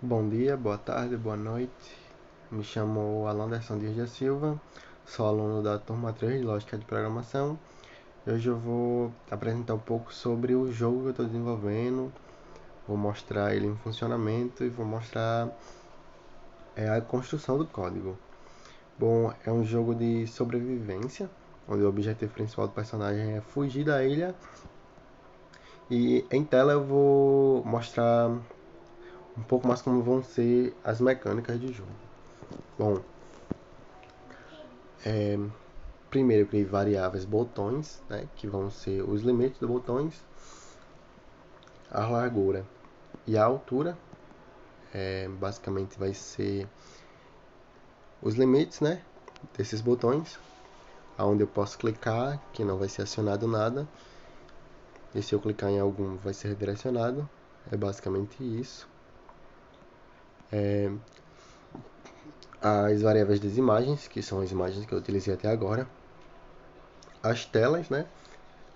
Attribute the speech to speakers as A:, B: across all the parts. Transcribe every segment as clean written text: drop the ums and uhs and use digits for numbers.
A: Bom dia, boa tarde, boa noite. Me chamo Alan Anderson Dias da Silva, sou aluno da turma 3 de Lógica de Programação. Hoje eu vou apresentar um pouco sobre o jogo que eu estou desenvolvendo, vou mostrar ele em funcionamento e vou mostrar a construção do código. Bom, é um jogo de sobrevivência, onde o objetivo principal do personagem é fugir da ilha. E em tela eu vou mostrar um pouco mais como vão ser as mecânicas de jogo. Bom, primeiro eu criei variáveis botões, né, que vão ser os limites dos botões, a largura e a altura. Basicamente vai ser os limites, né, desses botões, aonde eu posso clicar, que não vai ser acionado nada, e se eu clicar em algum vai ser redirecionado. É basicamente isso. As variáveis das imagens, que são as imagens que eu utilizei até agora. As telas, né?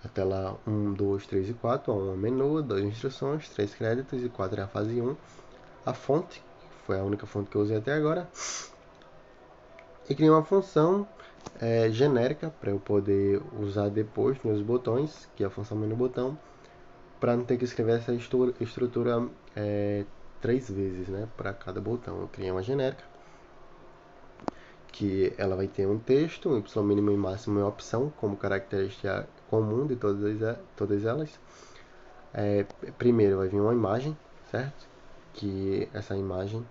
A: A tela 1, 2, 3 e 4, 1 é o menu, 2 instruções, 3 créditos e 4 é a fase 1. A fonte, que foi a única fonte que eu usei até agora. E criei uma função genérica para eu poder usar depois meus botões, que é a função menu botão, para não ter que escrever essa estrutura 3 vezes, né, para cada botão. Eu criei uma genérica que ela vai ter um texto, um y mínimo e máximo é opção, como característica comum de todas elas. Primeiro vai vir uma imagem, certo? Que essa imagem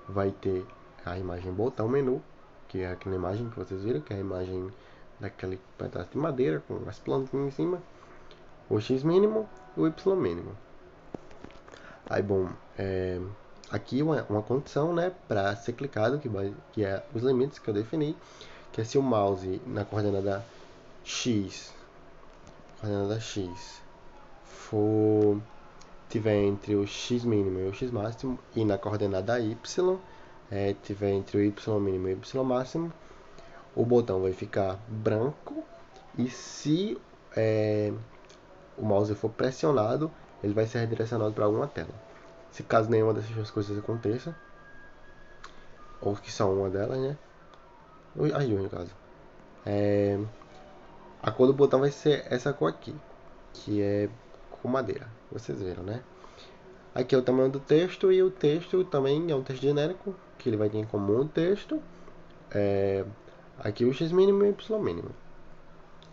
A: vai ter a imagem botão menu, que é aquela imagem que vocês viram, que é a imagem daquele pedaço de madeira com as plantinhas em cima, o x mínimo e o y mínimo. Aí, bom, aqui uma condição, né, para ser clicado, que é os limites que eu defini, que é se o mouse na coordenada x for tiver entre o x mínimo e o x máximo, e na coordenada y tiver entre o y mínimo e o y máximo, o botão vai ficar branco, e se o mouse for pressionado, ele vai ser redirecionado para alguma tela. Se caso nenhuma dessas duas coisas aconteça, ou que só uma delas, né? As duas no caso. A cor do botão vai ser essa cor aqui, que é com madeira. Vocês viram, né? Aqui é o tamanho do texto, e o texto também é um texto genérico, que ele vai ter em comum o texto. Aqui o x mínimo e o y mínimo.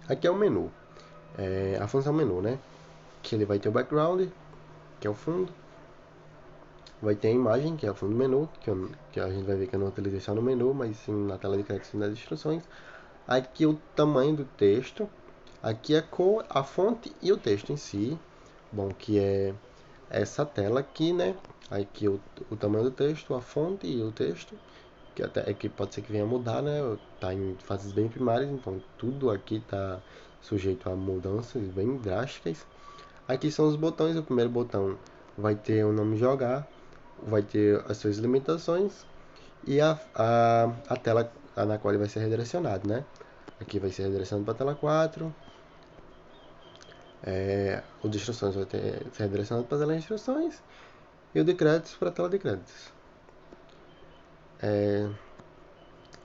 A: Aqui é o menu, a função menu, né? Que ele vai ter o background, que é o fundo. Vai ter a imagem, que é o fundo do menu, que a gente vai ver que eu não utilizei só no menu, mas sim na tela de créditos e nas instruções. Aqui o tamanho do texto. Aqui a cor, a fonte e o texto em si. Bom, que é essa tela aqui, né? Aqui o tamanho do texto, a fonte e o texto. Que até aqui pode ser que venha a mudar, né? Tá em fases bem primárias, então tudo aqui está sujeito a mudanças bem drásticas. Aqui são os botões. O primeiro botão vai ter o nome jogar, vai ter as suas limitações e a tela na qual ele vai ser redirecionado, né? Aqui vai ser redirecionado para a tela 4. O de instruções vai ser redirecionado para a tela de instruções, e o de créditos para a tela de créditos.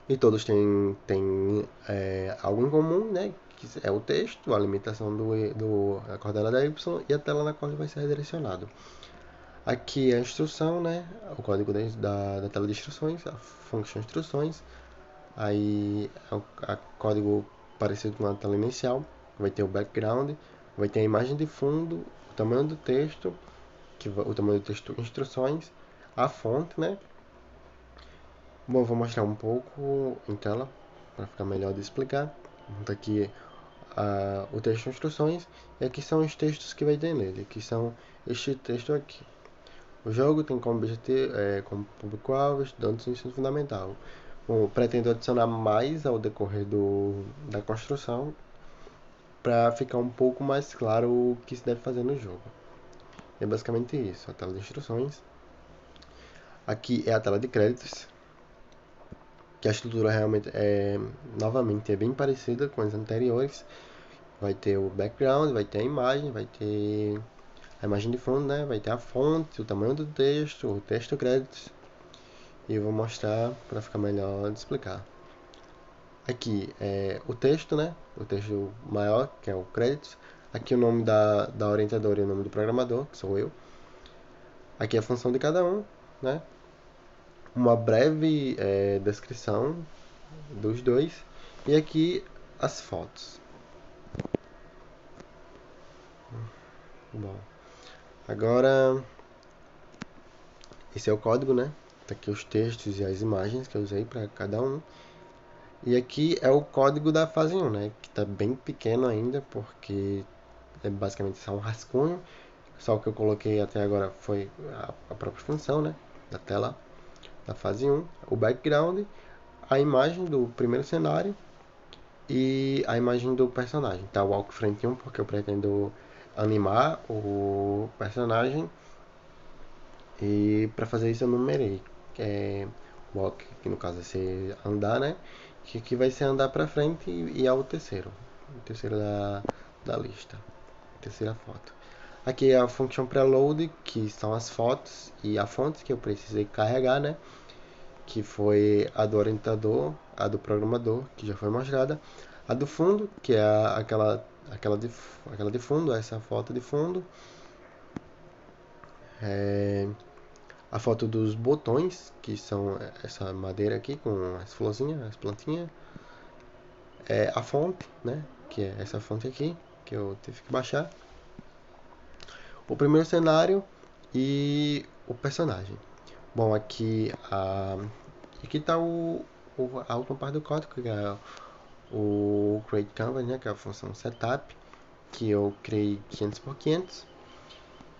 A: E todos têm algo em comum, né? Que é o texto, a limitação da coordenada Y e a tela na qual ele vai ser redirecionado. Aqui é a instrução, né? O código da tela de instruções, a função instruções. Aí a código parecido com a tela inicial. Vai ter o background, vai ter a imagem de fundo, o tamanho do texto, o tamanho do texto instruções, a fonte, né? Bom, vou mostrar um pouco em tela para ficar melhor de explicar. Tá aqui o texto de instruções, e aqui são os textos que vai ter nele, que são este texto aqui. O jogo tem como objetivo, como público-alvo, estudantes do ensino fundamental. Bom, pretendo adicionar mais ao decorrer da construção, para ficar um pouco mais claro o que se deve fazer no jogo. É basicamente isso, a tela de instruções. Aqui é a tela de créditos, que a estrutura realmente novamente é bem parecida com as anteriores. Vai ter o background, vai ter a imagem, vai ter a imagem de fundo, né? Vai ter a fonte, o tamanho do texto, o texto créditos. E eu vou mostrar para ficar melhor de explicar. Aqui é o texto, né? O texto maior, que é o créditos. Aqui o nome da orientadora e o nome do programador, que sou eu. Aqui a função de cada um, né? Uma breve descrição dos dois. E aqui as fotos. Bom, agora esse é o código, né? Tá aqui os textos e as imagens que eu usei para cada um. E aqui é o código da fase 1, né? Que tá bem pequeno ainda, porque é basicamente só um rascunho. Só o que eu coloquei até agora foi a própria função, né? Da tela da fase 1, o background, a imagem do primeiro cenário e a imagem do personagem. Tá, o walk frame 1 porque eu pretendo animar o personagem e para fazer isso eu numerei. Walk, que no caso vai ser andar, né? Que aqui vai ser andar para frente e é o terceiro da lista, a terceira foto. Aqui é a função preload, que são as fotos e a fonte que eu precisei carregar, né? Que foi a do orientador, a do programador, que já foi mostrada, a do fundo, que é aquela de fundo, essa foto de fundo, a foto dos botões, que são essa madeira aqui com as florzinhas, as plantinhas, a fonte, né, que é essa fonte aqui, que eu tive que baixar, o primeiro cenário e o personagem. Bom, aqui está a última parte do código, que é o create canvas, né, que é a função setup, que eu criei 500 por 500.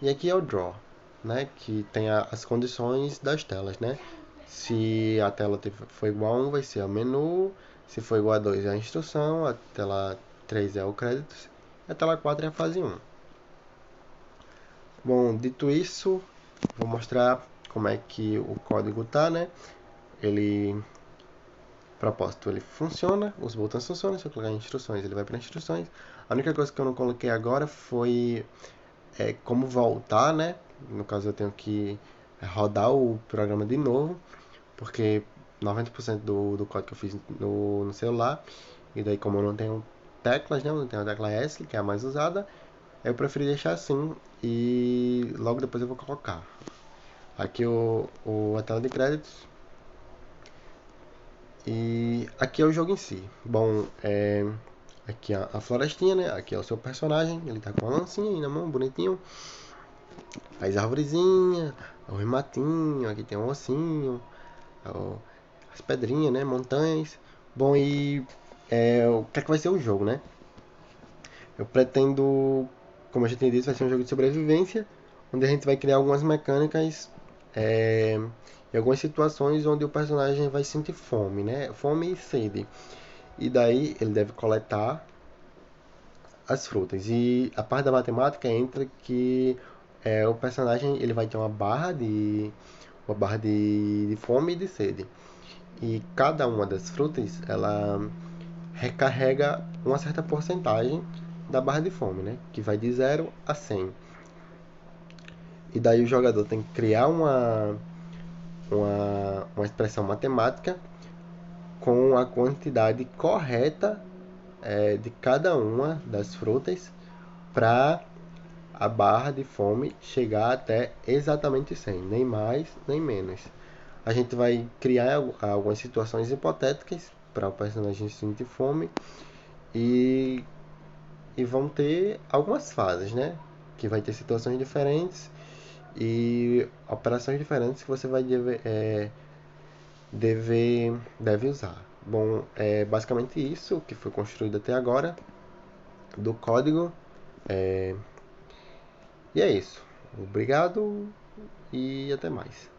A: E aqui é o draw, né, que tem as condições das telas, né. Se a tela for igual a 1, vai ser o menu. Se for igual a 2, é a instrução. A tela 3 é o créditos. A tela 4 é a fase 1. Bom, dito isso, vou mostrar como é que o código tá, né. Ele propósito, ele funciona, os botões funcionam. Se eu colocar em instruções, ele vai para instruções. A única coisa que eu não coloquei agora foi como voltar, né? No caso, eu tenho que rodar o programa de novo, porque 90% do código que eu fiz no celular, e daí como eu não tenho teclas, né? Eu não tenho a tecla ESC, que é a mais usada, eu preferi deixar assim e logo depois eu vou colocar. Aqui a tela de créditos. E aqui é o jogo em si. Bom, aqui a florestinha, né? Aqui é o seu personagem, ele tá com uma lancinha aí na mão, bonitinho. As arvorezinhas, os matinhos, aqui tem um ossinho, as pedrinhas, né? Montanhas. Bom, e o que é que vai ser o jogo, né? Eu pretendo, como eu já tinha dito, vai ser um jogo de sobrevivência, onde a gente vai criar algumas mecânicas em algumas situações onde o personagem vai sentir fome, né? Fome e sede. E daí ele deve coletar as frutas. E a parte da matemática entra que o personagem ele vai ter uma barra de fome e de sede. E cada uma das frutas ela recarrega uma certa porcentagem da barra de fome, né? Que vai de 0 a 100. E daí o jogador tem que criar uma expressão matemática com a quantidade correta de cada uma das frutas para a barra de fome chegar até exatamente 100, nem mais nem menos. A gente vai criar algumas situações hipotéticas para o personagem sentir fome e, e vão ter algumas fases, né? Que vai ter situações diferentes e operações diferentes que você vai deve usar. Bom, é basicamente isso que foi construído até agora do código. E é isso. Obrigado e até mais.